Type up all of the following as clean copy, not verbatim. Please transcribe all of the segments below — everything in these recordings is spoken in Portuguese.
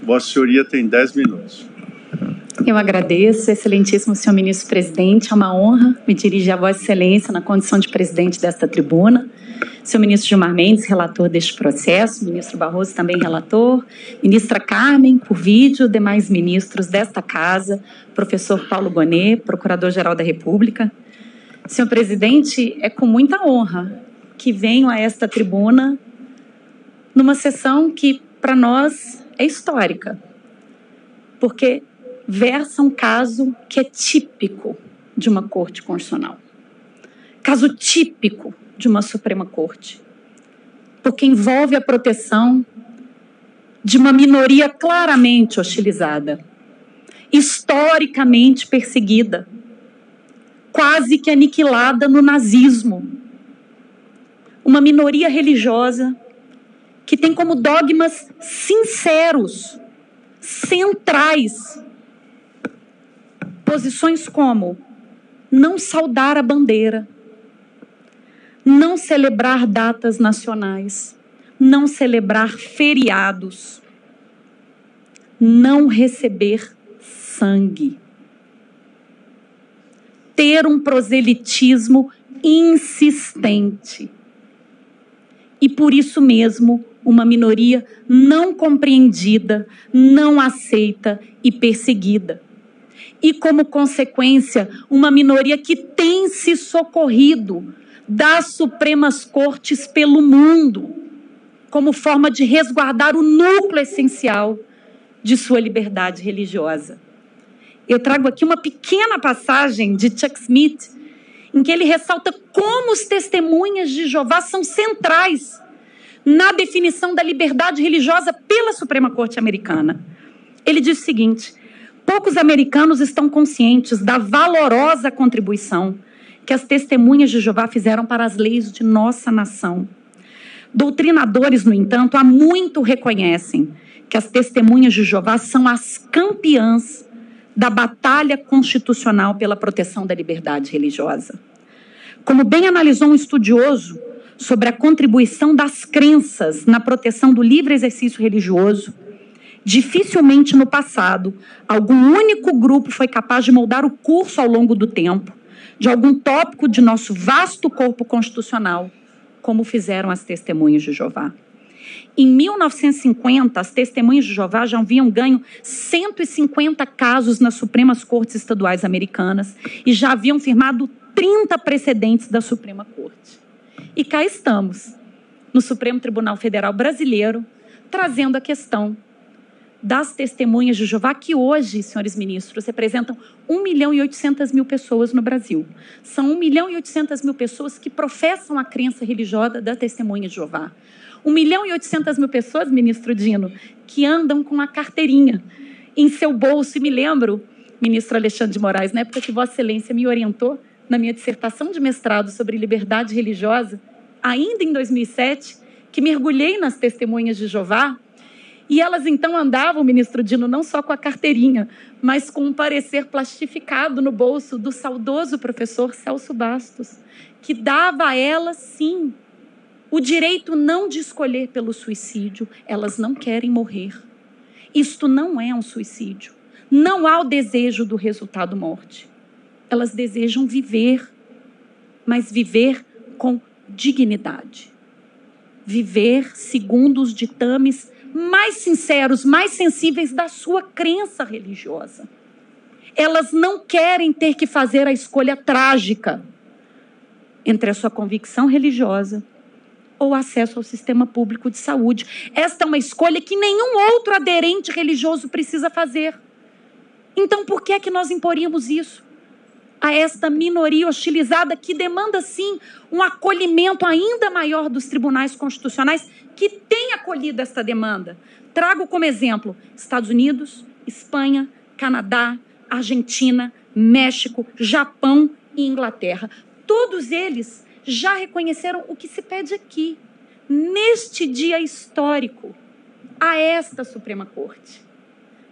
Vossa Senhoria tem 10 minutos. Eu agradeço, excelentíssimo senhor ministro-presidente. É uma honra me dirigir a Vossa Excelência na condição de presidente desta tribuna. Senhor ministro Gilmar Mendes, relator deste processo, ministro Barroso, também relator, ministra Carmen, por vídeo, demais ministros desta casa, professor Paulo Bonet, procurador-geral da República. Senhor presidente, é com muita honra que venho a esta tribuna numa sessão que, para nós, é histórica, porque versa um caso que é típico de uma Corte Constitucional. Caso típico de uma Suprema Corte, porque envolve a proteção de uma minoria claramente hostilizada, historicamente perseguida, quase que aniquilada no nazismo. Uma minoria religiosa que tem como dogmas sinceros, centrais, posições como não saudar a bandeira, não celebrar datas nacionais, não celebrar feriados, não receber sangue, ter um proselitismo insistente e, por isso mesmo, uma minoria não compreendida, não aceita e perseguida. E, como consequência, uma minoria que tem se socorrido das Supremas Cortes pelo mundo, como forma de resguardar o núcleo essencial de sua liberdade religiosa. Eu trago aqui uma pequena passagem de Chuck Smith, em que ele ressalta como os testemunhas de Jeová são centrais na definição da liberdade religiosa pela Suprema Corte Americana. Ele diz o seguinte: poucos americanos estão conscientes da valorosa contribuição que as testemunhas de Jeová fizeram para as leis de nossa nação. Doutrinadores, no entanto, há muito reconhecem que as testemunhas de Jeová são as campeãs da batalha constitucional pela proteção da liberdade religiosa. Como bem analisou um estudioso sobre a contribuição das crenças na proteção do livre exercício religioso, dificilmente no passado algum único grupo foi capaz de moldar o curso ao longo do tempo de algum tópico de nosso vasto corpo constitucional, como fizeram as testemunhas de Jeová. Em 1950, as testemunhas de Jeová já haviam ganho 150 casos nas Supremas Cortes Estaduais Americanas e já haviam firmado 30 precedentes da Suprema Corte. E cá estamos, no Supremo Tribunal Federal Brasileiro, trazendo a questão das testemunhas de Jeová, que hoje, senhores ministros, representam 1.800.000 pessoas no Brasil. São 1.800.000 pessoas que professam a crença religiosa da testemunha de Jeová. 1.800.000 pessoas, ministro Dino, que andam com a carteirinha em seu bolso. E me lembro, ministro Alexandre de Moraes, na época que Vossa Excelência me orientou na minha dissertação de mestrado sobre liberdade religiosa, ainda em 2007, que mergulhei nas testemunhas de Jeová. E elas, então, andavam, ministro Dino, não só com a carteirinha, mas com um parecer plastificado no bolso do saudoso professor Celso Bastos, que dava a elas, sim, o direito não de escolher pelo suicídio. Elas não querem morrer. Isto não é um suicídio. Não há o desejo do resultado morte. Elas desejam viver, mas viver com dignidade. Viver segundo os ditames mais sinceros, mais sensíveis da sua crença religiosa. Elas não querem ter que fazer a escolha trágica entre a sua convicção religiosa ou o acesso ao sistema público de saúde. Esta é uma escolha que nenhum outro aderente religioso precisa fazer. Então, por que é que nós imporíamos isso a esta minoria hostilizada que demanda, sim, um acolhimento ainda maior dos tribunais constitucionais que têm acolhido esta demanda? Trago como exemplo Estados Unidos, Espanha, Canadá, Argentina, México, Japão e Inglaterra. Todos eles já reconheceram o que se pede aqui, neste dia histórico, a esta Suprema Corte.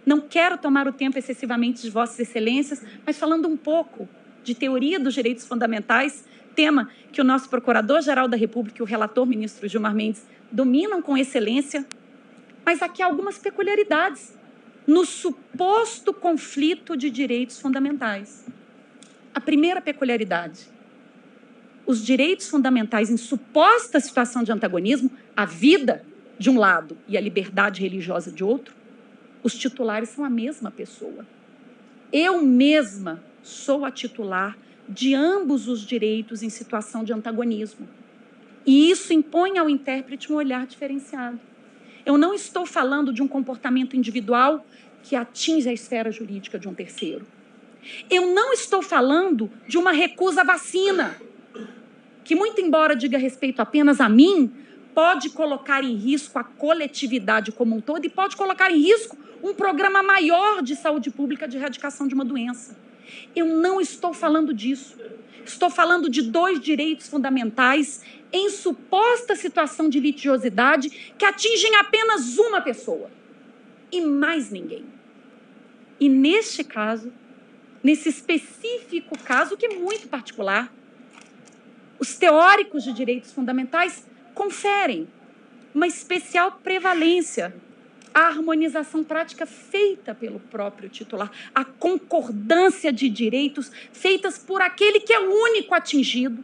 Não quero tomar o tempo excessivamente de Vossas Excelências, mas falando um pouco de teoria dos direitos fundamentais, tema que o nosso Procurador-Geral da República e o relator, ministro Gilmar Mendes, dominam com excelência, mas aqui há algumas peculiaridades no suposto conflito de direitos fundamentais. A primeira peculiaridade: os direitos fundamentais em suposta situação de antagonismo, a vida de um lado e a liberdade religiosa de outro, os titulares são a mesma pessoa. Eu mesma sou a titular de ambos os direitos em situação de antagonismo. E isso impõe ao intérprete um olhar diferenciado. Eu não estou falando de um comportamento individual que atinge a esfera jurídica de um terceiro. Eu não estou falando de uma recusa à vacina, que, muito embora diga respeito apenas a mim, pode colocar em risco a coletividade como um todo e pode colocar em risco um programa maior de saúde pública de erradicação de uma doença. Eu não estou falando disso. Estou falando de dois direitos fundamentais em suposta situação de litigiosidade que atingem apenas uma pessoa e mais ninguém. E neste caso, nesse específico caso, que é muito particular, os teóricos de direitos fundamentais conferem uma especial prevalência à harmonização prática feita pelo próprio titular, a concordância de direitos feitas por aquele que é o único atingido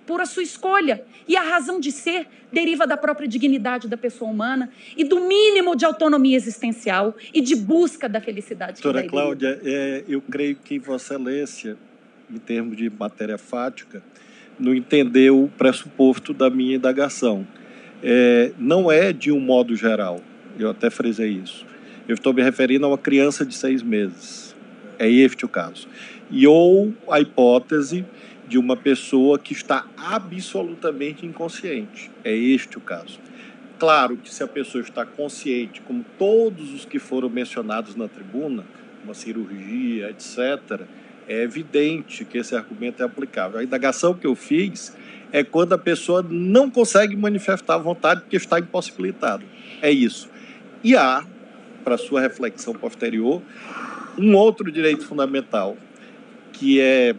por a sua escolha. E a razão de ser deriva da própria dignidade da pessoa humana e do mínimo de autonomia existencial e de busca da felicidade. Doutora Cláudia, eu creio que Vossa Excelência, em termos de matéria fática, não entendeu o pressuposto da minha indagação. Não é de um modo geral, eu até frisei isso. Eu estou me referindo a uma criança de 6 meses. É este o caso. Ou a hipótese de uma pessoa que está absolutamente inconsciente. É este o caso. Claro que se a pessoa está consciente, como todos os que foram mencionados na tribuna, uma cirurgia, etc., é evidente que esse argumento é aplicável. A indagação que eu fiz é quando a pessoa não consegue manifestar a vontade porque está impossibilitada. É isso. E há, para sua reflexão posterior, um outro direito fundamental que é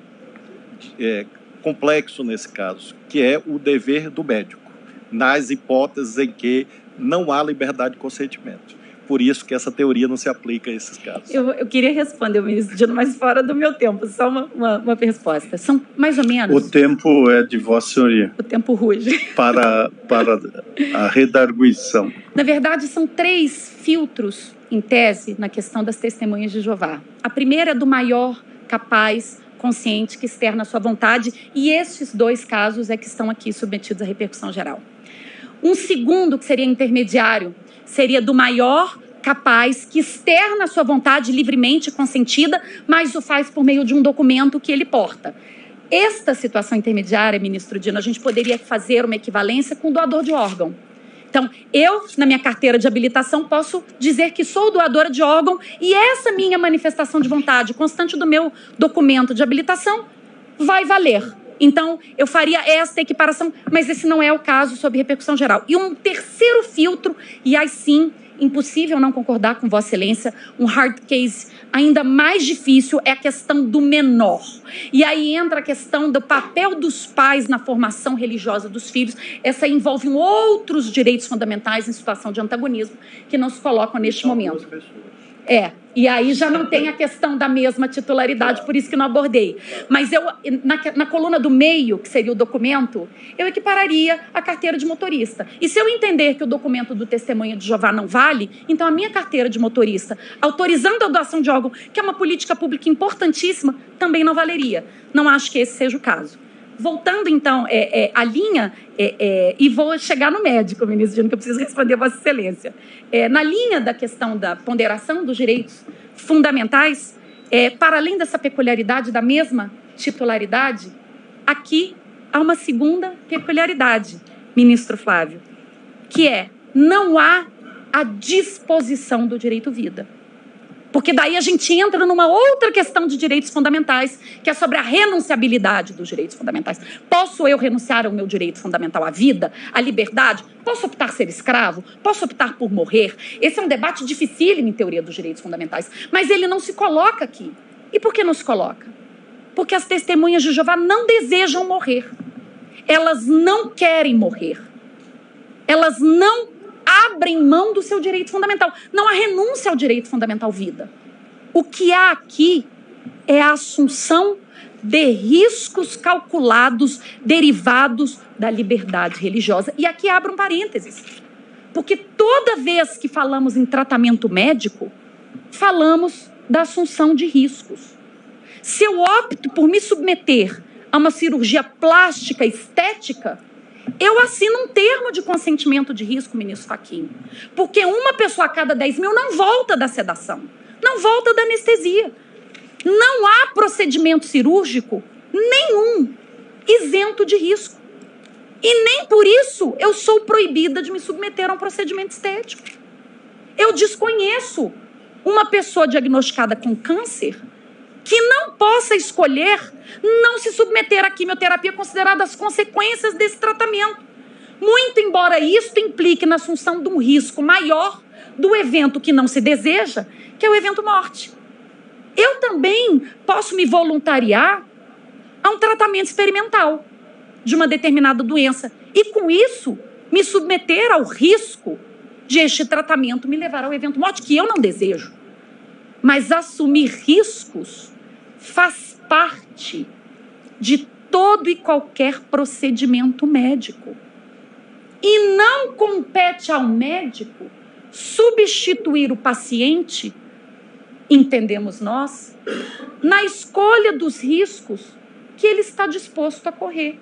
complexo nesse caso, que é o dever do médico, nas hipóteses em que não há liberdade de consentimento. Por isso que essa teoria não se aplica a esses casos. Eu queria responder, ministro Dino, mas fora do meu tempo, só uma resposta. São mais ou menos... O tempo é de Vossa Senhoria. O tempo ruge. Para a redarguição. Na verdade, são 3 filtros, em tese, na questão das testemunhas de Jeová. A primeira é do maior, capaz, consciente, que externa a sua vontade, e estes 2 casos é que estão aqui submetidos à repercussão geral. Um segundo, que seria intermediário, seria do maior, capaz, que externa a sua vontade livremente consentida, mas o faz por meio de um documento que ele porta. Esta situação intermediária, ministro Dino, a gente poderia fazer uma equivalência com o doador de órgão. Então, eu, na minha carteira de habilitação, posso dizer que sou doadora de órgão e essa minha manifestação de vontade constante do meu documento de habilitação vai valer. Então, eu faria esta equiparação, mas esse não é o caso sob repercussão geral. E um terceiro filtro, e aí sim, impossível não concordar com Vossa Excelência, um hard case ainda mais difícil é a questão do menor. E aí entra a questão do papel dos pais na formação religiosa dos filhos. Essa envolve outros direitos fundamentais em situação de antagonismo que não se colocam neste momento. E aí já não tem a questão da mesma titularidade, por isso que não abordei. Mas eu, na coluna do meio, que seria o documento, eu equipararia a carteira de motorista. E se eu entender que o documento do testemunho de Jeová não vale, então a minha carteira de motorista, autorizando a doação de órgão, que é uma política pública importantíssima, também não valeria. Não acho que esse seja o caso. Voltando, então, à linha, e vou chegar no médico, ministro Dino, que eu preciso responder a Vossa Excelência. Na linha da questão da ponderação dos direitos fundamentais, para além dessa peculiaridade da mesma titularidade, aqui há uma segunda peculiaridade, ministro Flávio, que não há a disposição do direito vida. Porque daí a gente entra numa outra questão de direitos fundamentais, que é sobre a renunciabilidade dos direitos fundamentais. Posso eu renunciar ao meu direito fundamental à vida, à liberdade? Posso optar por ser escravo? Posso optar por morrer? Esse é um debate dificílimo em teoria dos direitos fundamentais, mas ele não se coloca aqui. E por que não se coloca? Porque as testemunhas de Jeová não desejam morrer. Elas não querem morrer. Elas não abrem mão do seu direito fundamental. Não há renúncia ao direito fundamental vida. O que há aqui é a assunção de riscos calculados derivados da liberdade religiosa. E aqui abro um parênteses, porque toda vez que falamos em tratamento médico, falamos da assunção de riscos. Se eu opto por me submeter a uma cirurgia plástica estética, eu assino um termo de consentimento de risco, ministro Fachin, porque uma pessoa a cada 10 mil não volta da sedação, não volta da anestesia. Não há procedimento cirúrgico nenhum isento de risco. E nem por isso eu sou proibida de me submeter a um procedimento estético. Eu desconheço uma pessoa diagnosticada com câncer que não possa escolher não se submeter à quimioterapia, consideradas as consequências desse tratamento. Muito embora isto implique na assunção de um risco maior do evento que não se deseja, que é o evento morte. Eu também posso me voluntariar a um tratamento experimental de uma determinada doença e, com isso, me submeter ao risco de este tratamento me levar ao evento morte, que eu não desejo. Mas assumir riscos faz parte de todo e qualquer procedimento médico. E não compete ao médico substituir o paciente, entendemos nós, na escolha dos riscos que ele está disposto a correr.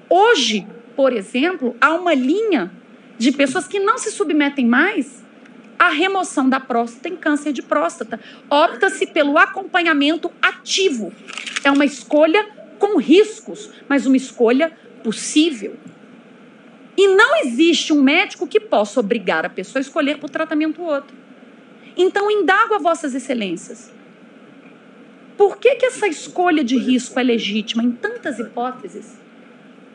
Hoje, por exemplo, há uma linha de pessoas que não se submetem mais à remoção da próstata em câncer de próstata. Opta-se pelo acompanhamento ativo. É uma escolha com riscos, mas uma escolha possível. E não existe um médico que possa obrigar a pessoa a escolher por tratamento outro. Então, indago a vossas excelências. Por que essa escolha de risco é legítima em tantas hipóteses,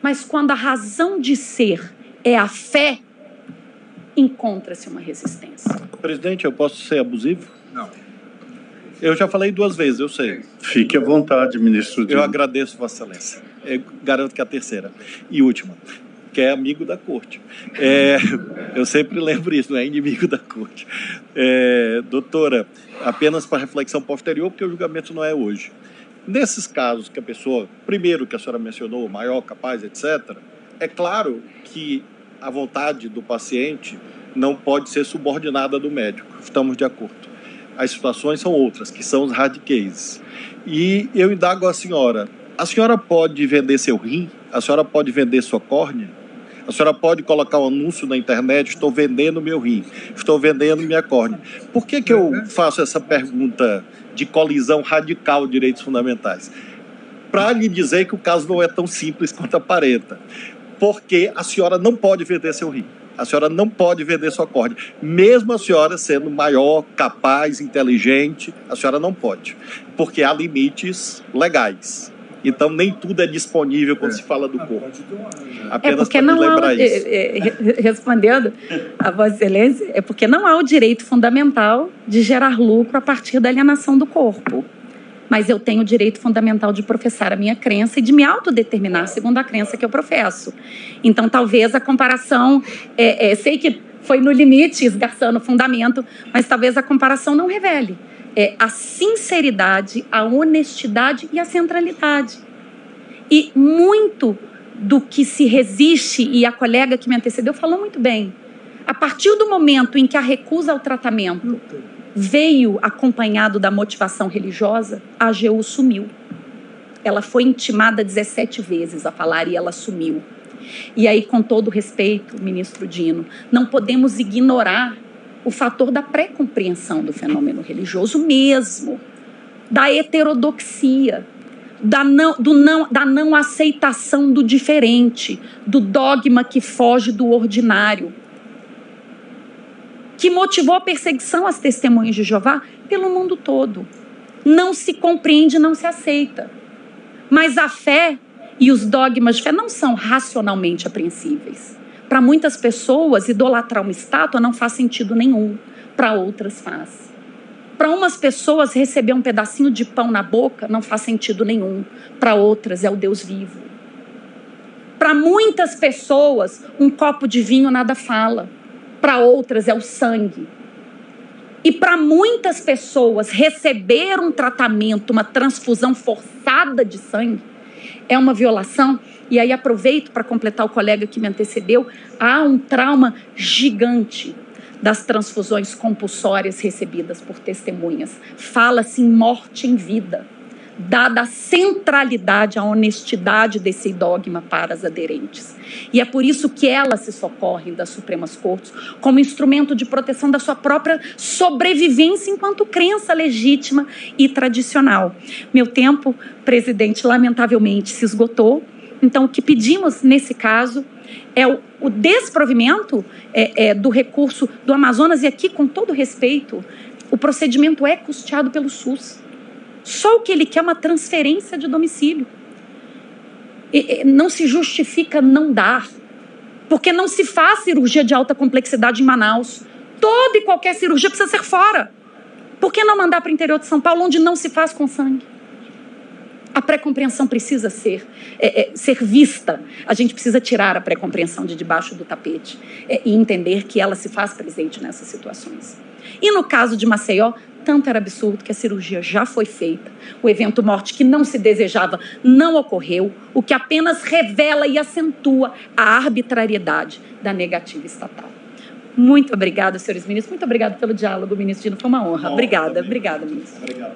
mas quando a razão de ser é a fé, encontra-se uma resistência? Presidente, eu posso ser abusivo? Não. Eu já falei 2 vezes, eu sei. Fique à vontade, ministro Dino. Eu agradeço, Vossa Excelência. Eu garanto que é a terceira e última, que é amigo da corte. Eu sempre lembro isso, não é inimigo da corte. Doutora, apenas para reflexão posterior, porque o julgamento não é hoje. Nesses casos que a pessoa, primeiro que a senhora mencionou, maior, capaz, etc., é claro que a vontade do paciente não pode ser subordinada do médico. Estamos de acordo. As situações são outras, que são os hard cases. E eu indago a senhora pode vender seu rim? A senhora pode vender sua córnea? A senhora pode colocar um anúncio na internet, estou vendendo meu rim, estou vendendo minha córnea. Por que eu faço essa pergunta de colisão radical de direitos fundamentais? Para lhe dizer que o caso não é tão simples quanto aparenta. Porque a senhora não pode vender seu rim. A senhora não pode vender sua córnea. Mesmo a senhora sendo maior, capaz, inteligente, a senhora não pode. Porque há limites legais. Então, nem tudo é disponível quando se fala do corpo. Apenas para me lembrar isso. Respondendo a Vossa Excelência, é porque não há o direito fundamental de gerar lucro a partir da alienação do corpo. Mas eu tenho o direito fundamental de professar a minha crença e de me autodeterminar segundo a crença que eu professo. Então, talvez a comparação... sei que foi no limite, esgarçando o fundamento, mas talvez a comparação não revele a sinceridade, a honestidade e a centralidade. E muito do que se resiste, e a colega que me antecedeu falou muito bem, a partir do momento em que a recusa ao tratamento veio acompanhado da motivação religiosa, a AGU sumiu. Ela foi intimada 17 vezes a falar e ela sumiu. E aí, com todo respeito, ministro Dino, não podemos ignorar o fator da pré-compreensão do fenômeno religioso mesmo, da heterodoxia, da não aceitação do diferente, do dogma que foge do ordinário, que motivou a perseguição às testemunhas de Jeová pelo mundo todo. Não se compreende, não se aceita. Mas a fé e os dogmas de fé não são racionalmente apreensíveis. Para muitas pessoas, idolatrar uma estátua não faz sentido nenhum. Para outras faz. Para umas pessoas, receber um pedacinho de pão na boca não faz sentido nenhum. Para outras, é o Deus vivo. Para Para muitas pessoas, um copo de vinho nada fala. Para outras, é o sangue. E para muitas pessoas, receber um tratamento, uma transfusão forçada de sangue, é uma violação. E aí aproveito para completar o colega que me antecedeu. Há um trauma gigante das transfusões compulsórias recebidas por testemunhas. Fala-se em morte em vida, dada a centralidade, a honestidade desse dogma para as aderentes. E é por isso que elas se socorrem das Supremas Cortes como instrumento de proteção da sua própria sobrevivência enquanto crença legítima e tradicional. Meu tempo, presidente, lamentavelmente se esgotou. Então, o que pedimos nesse caso é o desprovimento do recurso do Amazonas. E aqui, com todo respeito, o procedimento é custeado pelo SUS. Só o que ele quer é uma transferência de domicílio. Não se justifica não dar, porque não se faz cirurgia de alta complexidade em Manaus. Toda e qualquer cirurgia precisa ser fora. Por que não mandar para o interior de São Paulo, onde não se faz com sangue? A pré-compreensão precisa ser vista. A gente precisa tirar a pré-compreensão de debaixo do tapete e entender que ela se faz presente nessas situações. E no caso de Maceió, tanto era absurdo que a cirurgia já foi feita. O evento morte que não se desejava não ocorreu, o que apenas revela e acentua a arbitrariedade da negativa estatal. Muito obrigada, senhores ministros. Muito obrigada pelo diálogo, ministro Dino. Foi uma honra. Obrigada, ministro. Obrigado. Muito obrigado.